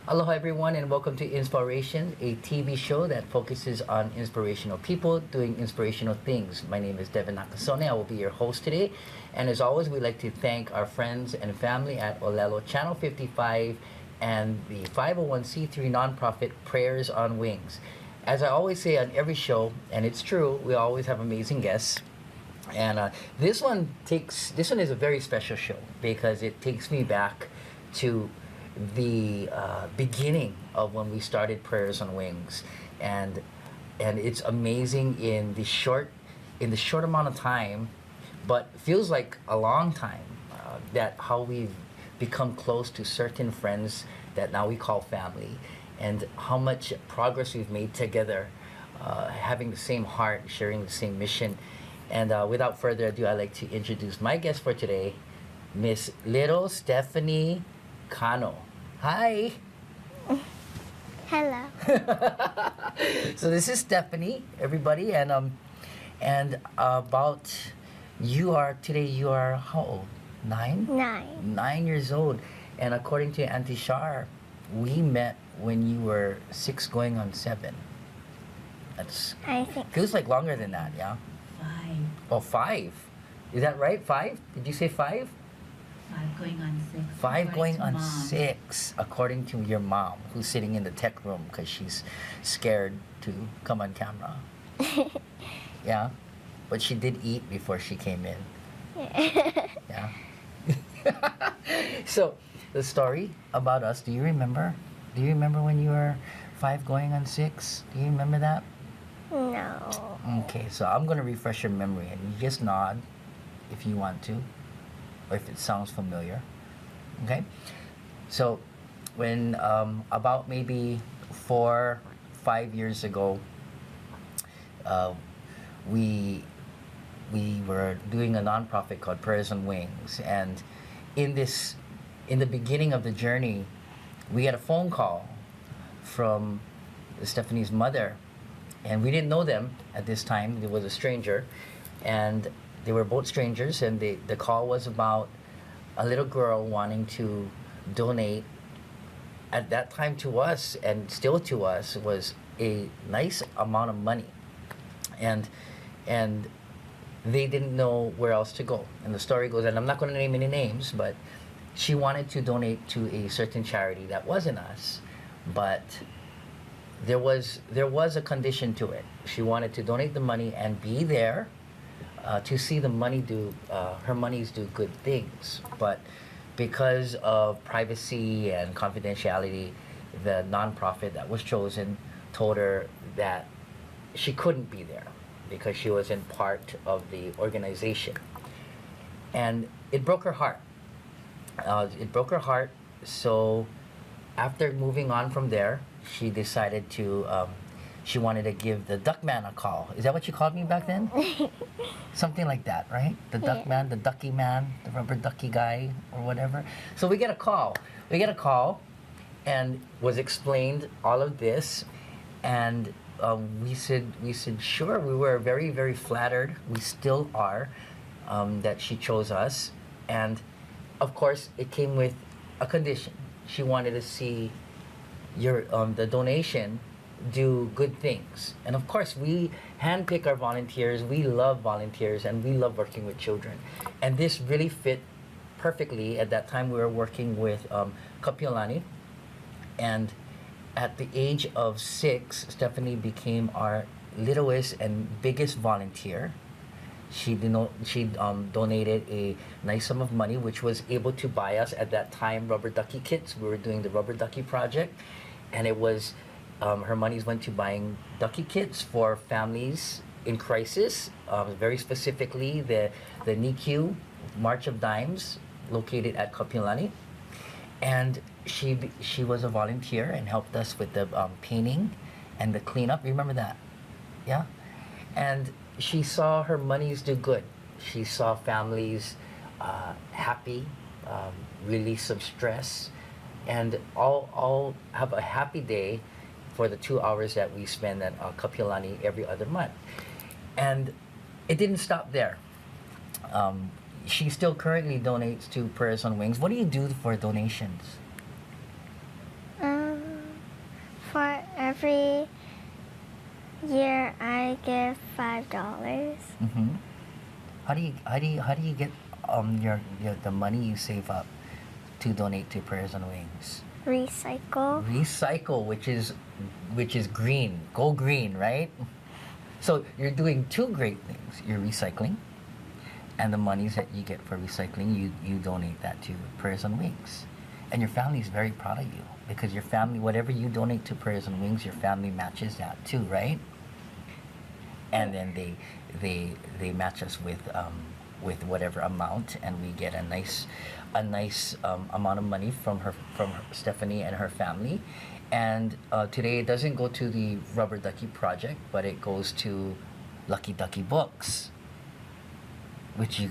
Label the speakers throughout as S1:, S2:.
S1: Aloha everyone and welcome to InsPOWration, a TV show that focuses on inspirational people doing inspirational things. My name is Devin Nakasone. I will be your host today. And as always, we'd like to thank our friends and family at Olelo Channel 55 and the 501c3 nonprofit Prayers on Wings. As I always say on every show, and it's true, we always have amazing guests. And this one is a very special show because it takes me back to the beginning of when we started Prayers on Wings, and it's amazing in the short amount of time, but feels like a long time, that how we've become close to certain friends that now we call family, and how much progress we've made together, having the same heart, sharing the same mission. And without further ado, I'd like to introduce my guest for today, Miss Little Stephany Kanno. Hi.
S2: Hello.
S1: So this is Stephany, everybody, and about you are how old? 9?
S2: 9.
S1: 9 years old, and according to Auntie Shar, we met when you were 6 going on 7. That's
S2: I think
S1: feels like longer than that, yeah.
S3: 5.
S1: Oh, 5. Is that right? 5? Did you say 5?
S3: 5 going on 6.
S1: 5 going on
S3: Mom.
S1: 6, according to your mom, who's sitting in the tech room because she's scared to come on camera. Yeah, but she did eat before she came in. Yeah. So, the story about us, do you remember? Do you remember when you were 5 going on 6? Do you remember that?
S2: no.
S1: Okay, so I'm going to refresh your memory, and you just nod if you want to, or if it sounds familiar. Okay? So, when about maybe 4-5 years ago, we were doing a nonprofit called Prayers on Wings, and in the beginning of the journey, we had a phone call from Stephany's mother, and we didn't know them at this time. It was a stranger, and they were both strangers, and the call was about a little girl wanting to donate, at that time to us, and still to us, was a nice amount of money. And they didn't know where else to go. And the story goes, and I'm not going to name any names, but she wanted to donate to a certain charity that wasn't us, but there was a condition to it. She wanted to donate the money and be there to see the money her monies do good things. But because of privacy and confidentiality, the nonprofit that was chosen told her that she couldn't be there because she wasn't part of the organization. And it broke her heart. So after moving on from there, she decided to, she wanted to give the duck man a call. Is that what you called me back then? Something like that, right? The duck man, the ducky man, the rubber ducky guy, or whatever. So we get a call. And was explained all of this, and we said sure. We were very, very flattered. We still are, that she chose us, and of course it came with a condition. She wanted to see the donation do good things, and of course we handpick our volunteers. We love volunteers, and we love working with children, and this really fit perfectly. At that time, we were working with Kapiolani, and at the age of 6, Stephany became our littlest and biggest volunteer. She donated a nice sum of money, which was able to buy us at that time rubber ducky kits. We were doing the rubber ducky project, and it was her monies went to buying ducky kits for families in crisis. Very specifically, the NICU March of Dimes, located at Kapiolani, and she was a volunteer and helped us with the painting and the cleanup. Remember that? Yeah? And she saw her monies do good. She saw families happy, release some stress, and all have a happy day for the 2 hours that we spend at Kapiolani every other month. And it didn't stop there. She still currently donates to Prayers on Wings. What do you do for donations?
S2: For every year, I give $5.
S1: Mm-hmm. How do you get the money you save up to donate to Prayers on Wings?
S2: Recycle.
S1: Recycle, which is green. Go green, right? So you're doing two great things. You're recycling, and the monies that you get for recycling, you donate that to Prayers on Wings. And your family is very proud of you because your family, whatever you donate to Prayers on Wings, your family matches that too, right? And then they match us with whatever amount, and we get a nice amount of money from Stephany and her family. And today it doesn't go to the Rubber Ducky Project, but it goes to Lucky Ducky Books, which you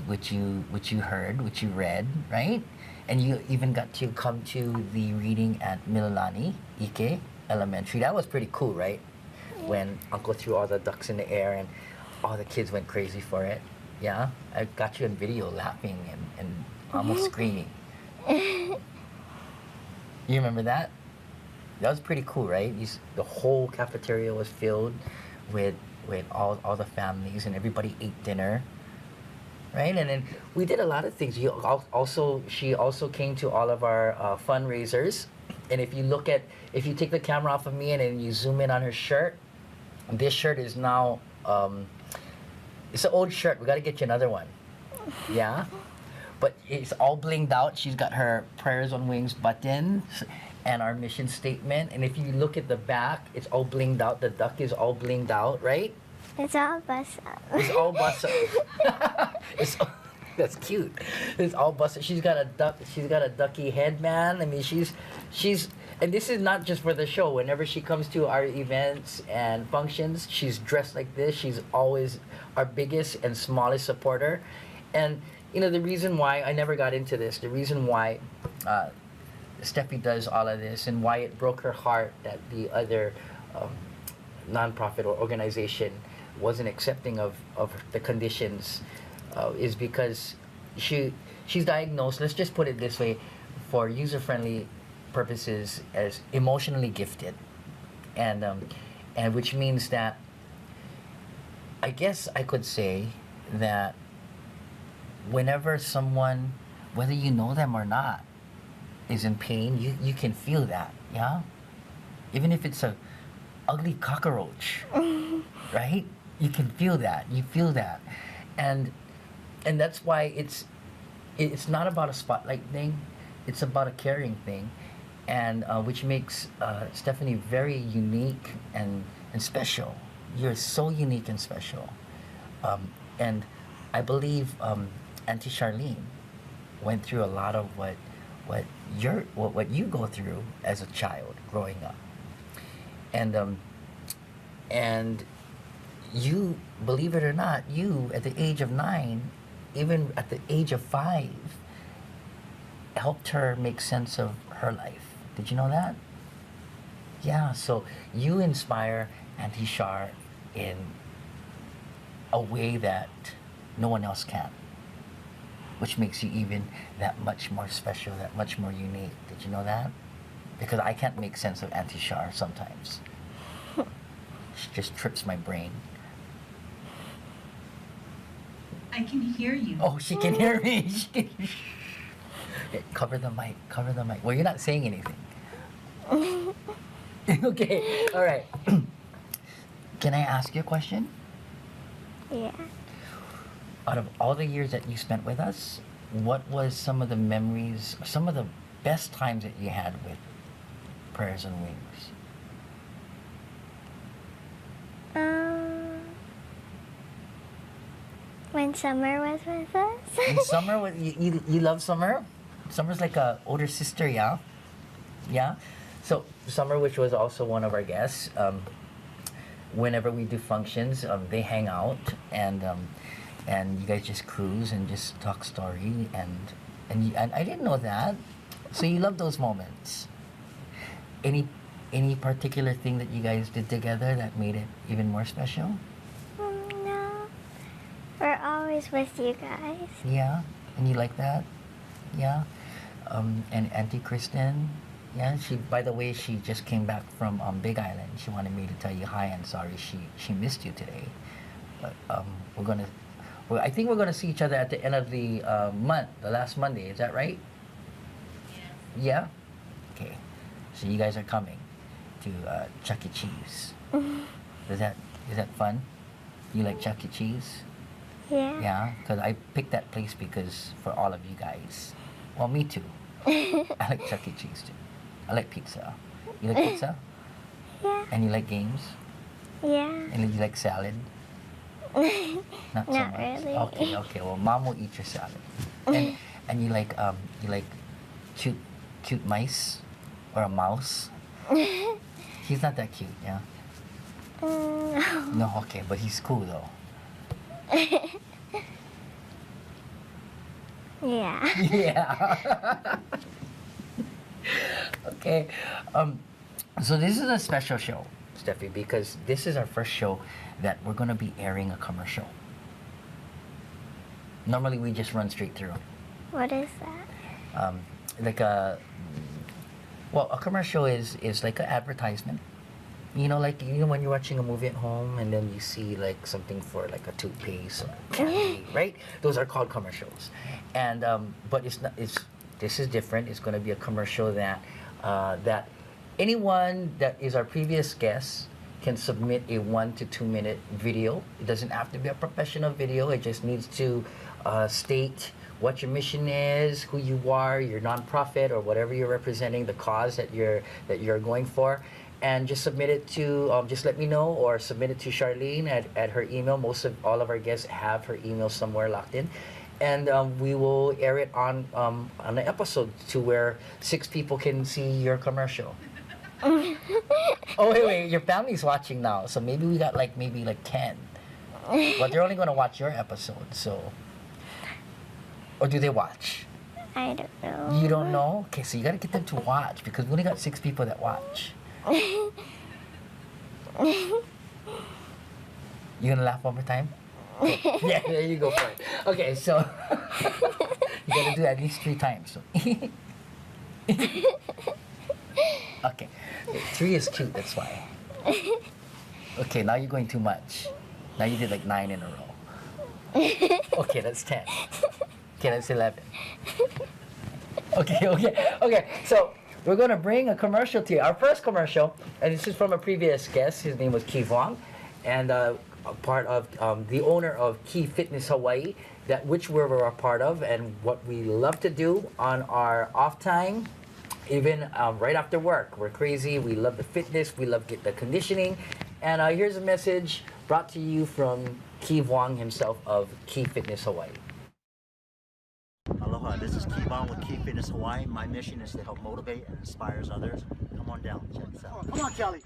S1: heard, which you read, right? And you even got to come to the reading at Mililani Ike Elementary. That was pretty cool, right? When Uncle threw all the ducks in the air and all the kids went crazy for it. Yeah, I got you in video laughing and almost screaming. You remember that? That was pretty cool, right? The whole cafeteria was filled with all the families, and everybody ate dinner, right? And then we did a lot of things. She also came to all of our fundraisers, and if you take the camera off of me and then you zoom in on her shirt, this shirt is now it's an old shirt. We got to get you another one. Yeah, but it's all blinged out. She's got her Prayers on Wings buttons and our mission statement. And if you look at the back, it's all blinged out. The duck is all blinged out, right?
S2: It's all bust up.
S1: It's all busted. That's cute. It's all busted. She's got a duck. She's got a ducky head, man. I mean, she's, and this is not just for the show. Whenever she comes to our events and functions, she's dressed like this. She's always our biggest and smallest supporter. And you know the reason why I never got into this, the reason why Steffi does all of this, and why it broke her heart that the other nonprofit or organization wasn't accepting of the conditions, is because she's diagnosed, let's just put it this way, for user-friendly purposes, as emotionally gifted, and which means that I guess I could say that whenever someone, whether you know them or not, is in pain, you can feel that, yeah? Even if it's a ugly cockroach, right? You can feel that. You feel that. And that's why it's not about a spotlight thing. It's about a caring thing, and which makes Stephany very unique and special. You're so unique and special. And I believe Auntie Charlene went through a lot of what you go through as a child growing up, and you, believe it or not, you at the age of 9, even at the age of 5, helped her make sense of her life. Did you know that? Yeah, so you inspire Auntie Char in a way that no one else can, which makes you even that much more special, that much more unique. Did you know that? Because I can't make sense of Auntie Char sometimes. She just trips my brain.
S3: I can hear you.
S1: Oh, she can hear me. Cover the mic. Cover the mic. Well, you're not saying anything. Okay. All right. Can I ask you a question?
S2: Yeah.
S1: Out of all the years that you spent with us, what was some of the memories, some of the best times that you had with Prayers on Wings?
S2: When Summer was with us.
S1: And Summer, you love Summer? Summer's like a older sister, yeah? Yeah? So Summer, which was also one of our guests, whenever we do functions, they hang out, and you guys just cruise and just talk story, and I didn't know that. So you love those moments. Any particular thing that you guys did together that made it even more special?
S2: No. We're always with you guys.
S1: Yeah, and you like that? Yeah. And Auntie Kristen, yeah. By the way, she just came back from Big Island. She wanted me to tell you hi and sorry she missed you today. But I think we're gonna see each other at the end of the month, the last Monday. Is that right?
S3: Yes.
S1: Yeah. Okay. So you guys are coming to Chuck E. Cheese. Is that fun? You like Chuck E. Cheese?
S2: Yeah.
S1: Yeah, because I picked that place because for all of you guys. Well, me too. I like Chuck E. Cheese too. I like pizza. You like pizza?
S2: Yeah.
S1: And you like games?
S2: Yeah.
S1: And you like salad? Not so
S2: Not
S1: much.
S2: really.
S1: Okay. Well, Mom will eat your salad. And you like cute mice or a mouse? He's not that cute, yeah.
S2: No.
S1: No, okay, but he's cool though.
S2: Yeah.
S1: Yeah. Okay. So this is a special show, Steffi, because this is our first show that we're going to be airing a commercial. Normally we just run straight through.
S2: What is that?
S1: Like a commercial is like an advertisement. You know, like when you're watching a movie at home and then you see like something for like a toothpaste or candy, right? Those are called commercials. And but this is different. It's going to be a commercial that anyone that is our previous guest can submit a 1 to 2 minute video. It doesn't have to be a professional video. It just needs to state what your mission is, who you are, your nonprofit or whatever you're representing, the cause that you're going for, and just submit it to just let me know or submit it to Charlene at her email. All of our guests have her email somewhere locked in. And we will air it on an episode to where 6 people can see your commercial. Oh wait, your family's watching now, so maybe we got maybe 10, but they're only gonna watch your episode. So, or do they watch?
S2: I don't know.
S1: You don't know? Okay, so you gotta get them to watch because we only got 6 people that watch. You gonna laugh one more time? Okay. Yeah, there you go for it. Okay, so you gotta do it at least 3 times. So. Okay, 3 is cute, that's why. Okay, now you're going too much. Now you did 9 in a row. Okay, that's 10. Okay, that's 11. Okay. So we're gonna bring a commercial to you. Our first commercial, and this is from a previous guest. His name was Ki Wong, and a part of the owner of Ki Fitness Hawaii, which we're a part of, and what we love to do on our off time. Even right after work. We're crazy. We love the fitness. We love the conditioning. And here's a message brought to you from Ki Wong himself of Ki Fitness Hawaii.
S4: Aloha, this is Ki Wong with Ki Fitness Hawaii. My mission is to help motivate and inspire others. Come on down, check this out. Come on, Kelly.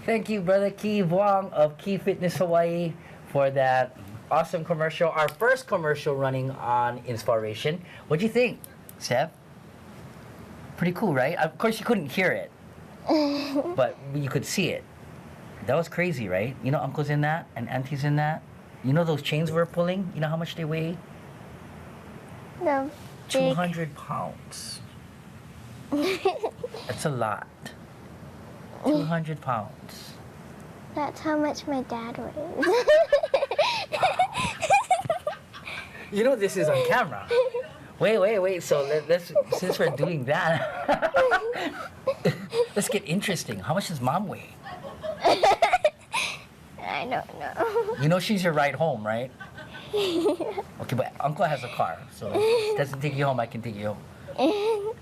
S1: Thank you, Brother Ki Wong of Ki Fitness Hawaii, for that awesome commercial. Our first commercial running on InsPOWration. What'd you think, Steph? Pretty cool, right? Of course, you couldn't hear it, but you could see it. That was crazy, right? You know, Uncle's in that and Auntie's in that. You know those chains we're pulling? You know how much they weigh?
S2: The big.
S1: 200 pounds. That's a lot. 200 pounds.
S2: That's how much my dad weighs.
S1: You know this is on camera. Wait. So let's since we're doing that, let's get interesting. How much does mom weigh?
S2: I don't know.
S1: You know she's your ride home, right? Okay, but Uncle has a car, so if it doesn't take you home, I can take you home.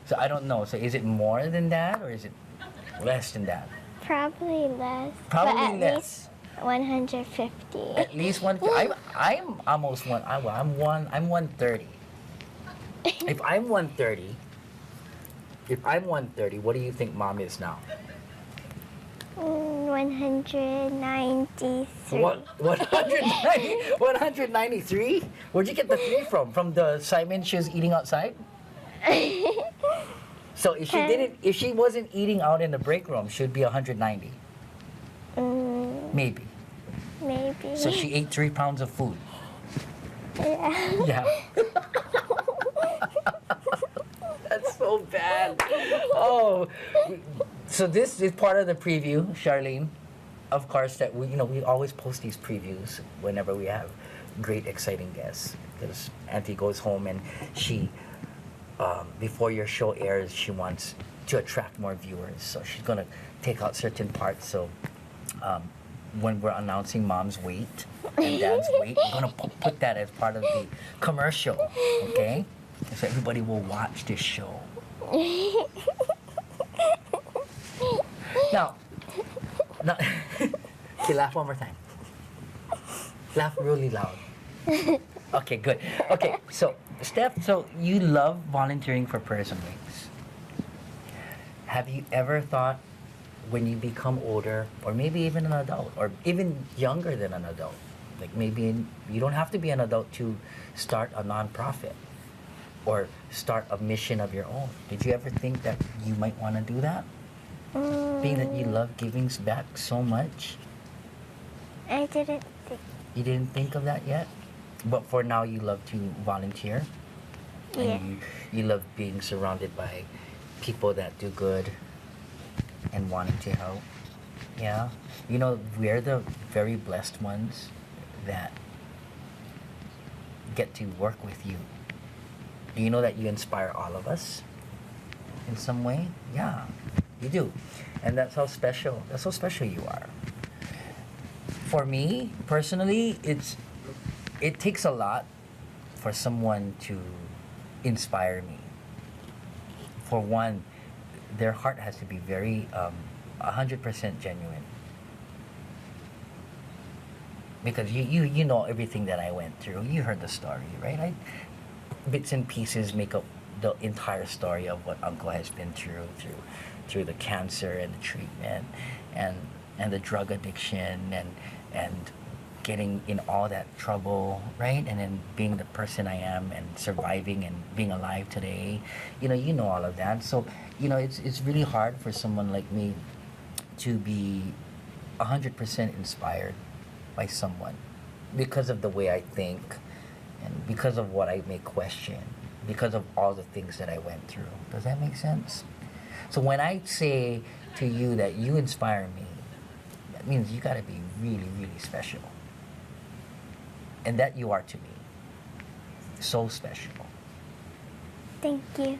S1: So I don't know. So is it more than that or is it less than that?
S2: Probably less.
S1: Probably
S2: but at
S1: less.
S2: least 150.
S1: At least one. I'm almost one. I'm 130. If I'm 130, what do you think mom is now?
S2: 193.
S1: What? 193? Where'd you get the 3 from? From the Simon she was eating outside? So if she wasn't eating out in the break room, she'd be 190. Maybe.
S2: Maybe.
S1: So she ate 3 pounds of food.
S2: Yeah.
S1: Yeah. That's so bad. Oh, so this is part of the preview, Charlene. Of course, that we always post these previews whenever we have great, exciting guests. Because Auntie goes home and she, before your show airs, she wants to attract more viewers. So she's gonna take out certain parts. So when we're announcing mom's weight and dad's weight, we're gonna put that as part of the commercial, okay? So everybody will watch this show. Now, okay, laugh one more time. Laugh really loud. Okay, good. Okay, so Steph, so you love volunteering for Prayers and Wings. Have you ever thought when you become older, or maybe even an adult, or even younger than an adult, like maybe you don't have to be an adult to start a nonprofit or start a mission of your own? Did you ever think that you might want to do that? Being that you love giving back so much?
S2: I didn't think.
S1: You didn't think of that yet? But for now, you love to volunteer?
S2: Yeah.
S1: And you love being surrounded by people that do good and wanting to help? Yeah? You know, we're the very blessed ones that get to work with you. Do you know that you inspire all of us in some way? Yeah, you do. And that's how special you are. For me, personally, it takes a lot for someone to inspire me. For one, their heart has to be very 100% genuine. Because you know everything that I went through. You heard the story, right? Bits and pieces make up the entire story of what Uncle has been through the cancer and the treatment and the drug addiction and getting in all that trouble, right? And then being the person I am and surviving and being alive today. You know all of that. So, it's really hard for someone like me to be 100% inspired by someone because of the way I think and because of what I may question, because of all the things that I went through. Does that make sense? So when I say to you that you inspire me, that means you gotta be really, really special. And that you are to me. So special.
S2: Thank you.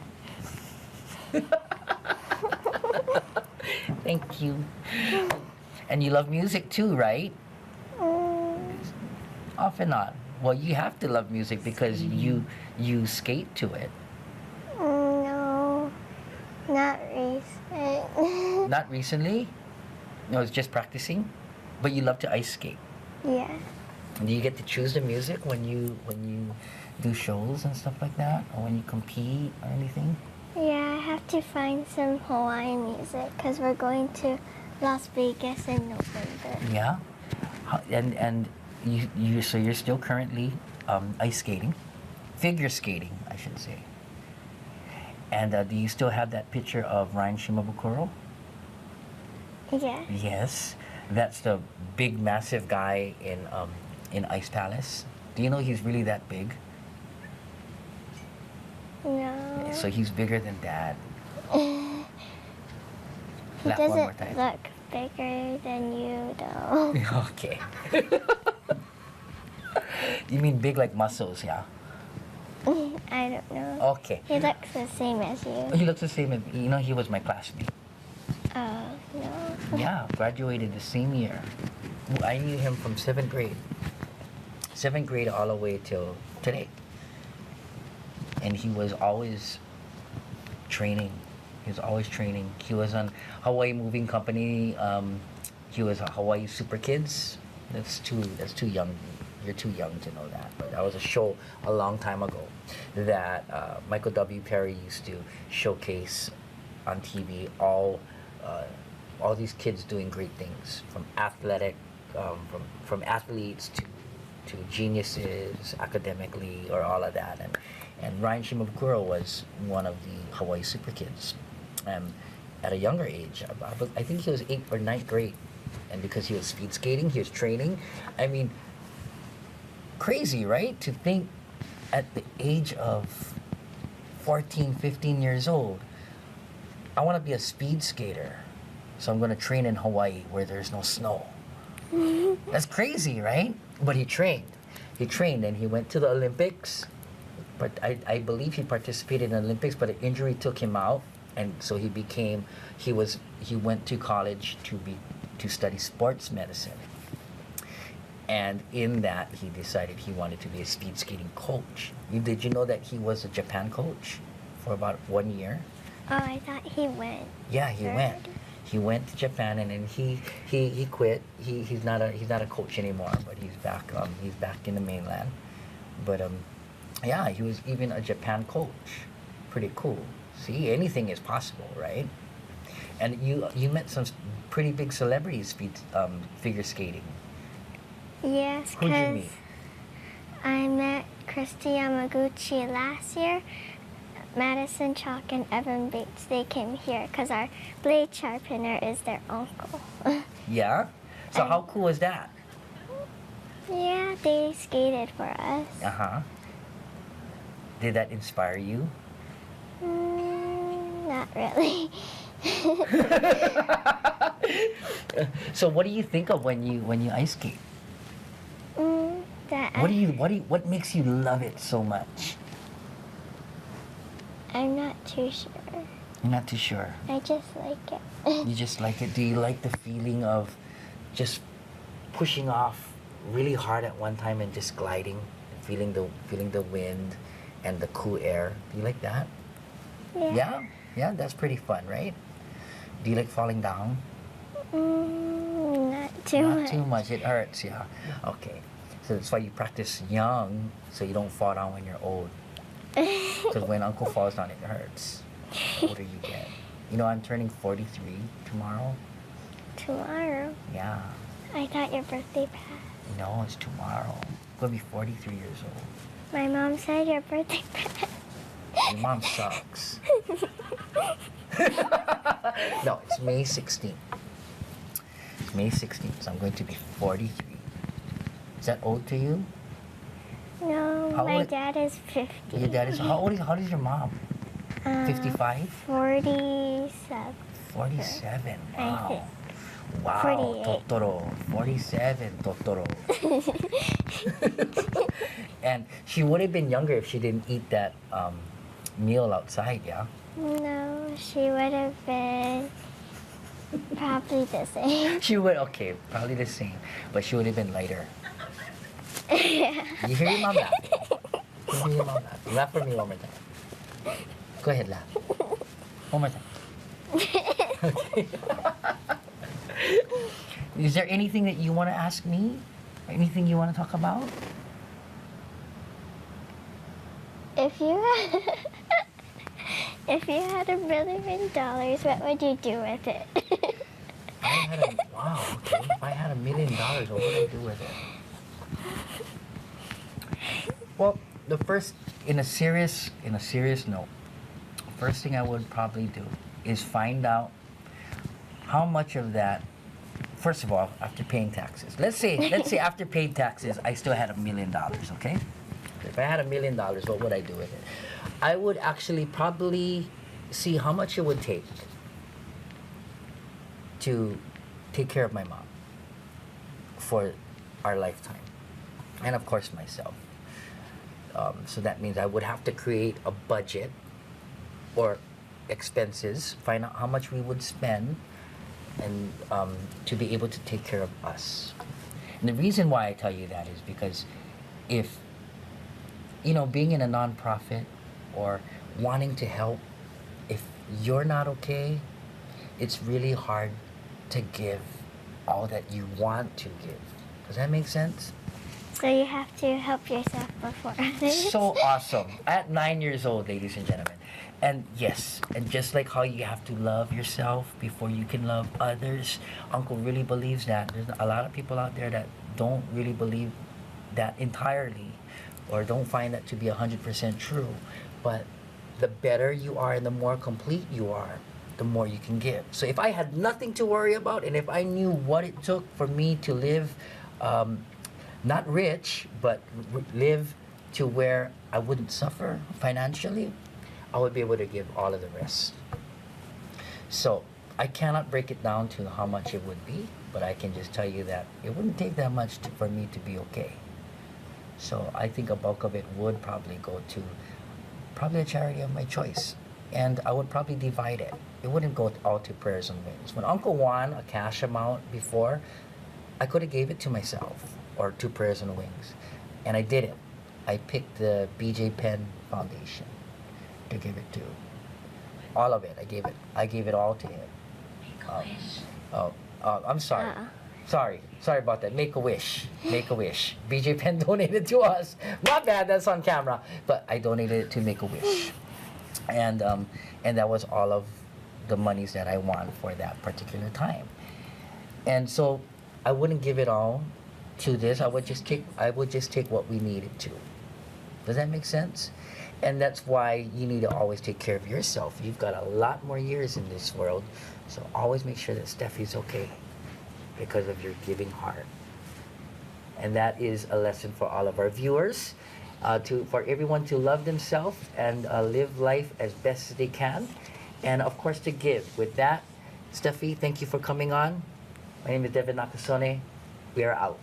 S1: Thank you. And you love music too, right? Off and on. Well, you have to love music because you skate to it.
S2: No, not recent.
S1: Not recently? No, it's just practicing? But you love to ice skate.
S2: Yeah.
S1: Do you get to choose the music when you do shows and stuff like that? Or when you compete or anything?
S2: Yeah, I have to find some Hawaiian music because we're going to Las Vegas in November.
S1: Yeah? And so you're still currently ice skating, figure skating, I should say. And do you still have that picture of Ryan Shimabukuro?
S2: Yeah.
S1: Yes, that's the big, massive guy in Ice Palace. Do you know he's really that big?
S2: No.
S1: So he's bigger than Dad.
S2: He
S1: Laugh one more
S2: doesn't
S1: time.
S2: look bigger than you, though.
S1: Okay. You mean big like muscles, yeah?
S2: I don't know.
S1: Okay.
S2: He looks the same as you.
S1: He looks the same as, you know, he was my classmate.
S2: Oh, no.
S1: Yeah, graduated the same year. I knew him from 7th grade. 7th grade all the way till today. And he was always training. He was always training. He was on Hawaii Moving Company. He was a Hawaii Super Kids. That's too young. You're too young to know that. But that was a show a long time ago that Michael W. Perry used to showcase on TV all these kids doing great things, from athletic, from athletes to geniuses academically, or all of that. And Ryan Shimabukuro was one of the Hawaii Super Kids. At a younger age, I think he was 8th or 9th grade, and because he was speed skating, he was training. I mean, crazy, right? To think at the age of 14, 15 years old, I want to be a speed skater, so I'm going to train in Hawaii where there's no snow. That's crazy, right? But he trained. He trained, and he went to the Olympics. But I believe he participated in the Olympics, but an injury took him out, and so he went to college to study sports medicine. And in that, he decided he wanted to be a speed skating coach. Did you know that he was a Japan coach for about 1 year?
S2: Oh, I thought he went.
S1: Yeah, he
S2: third.
S1: went. He went to Japan, and then he quit. He's not a coach anymore, but he's back in the mainland. But yeah, he was even a Japan coach. Pretty cool. See, anything is possible, right? And you met some pretty big celebrities figure skating.
S2: Yes,
S1: Who'd you
S2: because
S1: meet?
S2: I met Christy Yamaguchi last year. Madison Chalk and Evan Bates, they came here because our blade sharpener is their uncle.
S1: Yeah? So how cool is that?
S2: Yeah, they skated for us.
S1: Uh-huh. Did that inspire you?
S2: Not really.
S1: So what do you think of when you ice skate? What makes you love it so much?
S2: I'm not too sure.
S1: You're not too sure.
S2: I just like it.
S1: You just like it. Do you like the feeling of just pushing off really hard at one time and just gliding, and feeling the wind and the cool air? Do you like that?
S2: Yeah.
S1: Yeah, that's pretty fun, right? Do you like falling down?
S2: Not too
S1: Not
S2: much.
S1: too much. It hurts, yeah. Okay. So that's why you practice young, so you don't fall down when you're old. Because when Uncle falls down, it hurts. The older you get. You know, I'm turning 43 tomorrow.
S2: Tomorrow?
S1: Yeah.
S2: I thought your birthday passed.
S1: No, it's tomorrow. I'm going to be 43 years old.
S2: My mom said your birthday passed.
S1: Your mom sucks. No, it's May 16th. It's May 16th, so I'm going to be 43. Is that old to you?
S2: No,
S1: How
S2: my
S1: old-
S2: dad is 50.
S1: Your dad is, how old is your mom? 55?
S2: 47.
S1: 47.
S2: I
S1: Wow.
S2: think.
S1: Wow,
S2: 48.
S1: Totoro. 47, Totoro. And she would have been younger if she didn't eat that meal outside, yeah?
S2: No, she would have been probably the same.
S1: She would, okay, probably the same, but she would have been lighter. You hear your mom laugh? You hear your mom laugh? Laugh for me one more time. Go ahead, laugh. One more time. Okay. Is there anything that you want to ask me? Anything you want to talk about?
S2: If you had $1 million, what would you do with it?
S1: Wow, okay. If I had $1 million, what would I do with it? Well, the first, in a serious note, first thing I would probably do is find out how much of that, first of all, after paying taxes. Let's say after paying taxes, I still had $1 million, okay? If I had $1 million, what would I do with it? I would actually probably see how much it would take to take care of my mom for our lifetime, and of course myself. So that means I would have to create a budget or expenses, find out how much we would spend, and to be able to take care of us. And the reason why I tell you that is because if, being in a nonprofit or wanting to help, if you're not okay, it's really hard to give all that you want to give. Does that make sense?
S2: So you have to help yourself before others.
S1: So awesome. At 9 years old, ladies and gentlemen. And yes, and just like how you have to love yourself before you can love others, Uncle really believes that. There's a lot of people out there that don't really believe that entirely, or don't find that to be 100% true. But the better you are and the more complete you are, the more you can give. So if I had nothing to worry about, and if I knew what it took for me to live, not rich, but live to where I wouldn't suffer financially, I would be able to give all of the rest. So I cannot break it down to how much it would be, but I can just tell you that it wouldn't take that much for me to be okay. So I think a bulk of it would probably go to probably a charity of my choice. And I would probably divide it. It wouldn't go all to Prayers and Wings. When Uncle won a cash amount before, I could have gave it to myself or to Prayers and Wings. And I didn't. I picked the BJ Penn Foundation to give it to. All of it. I gave it all to him. I'm sorry. Sorry about that. Make-A-Wish. Make-A-Wish. BJ Penn donated to us. My bad, that's on camera. But I donated it to Make-A-Wish. And that was all of the monies that I won for that particular time. And so I wouldn't give it all to this. I would just take what we needed to. Does that make sense? And that's why you need to always take care of yourself. You've got a lot more years in this world, so always make sure that Steffi's okay because of your giving heart. And that is a lesson for all of our viewers, for everyone to love themselves and live life as best as they can, and of course to give. With that, Steffi, thank you for coming on. My name is Devin Nakasone. We are out.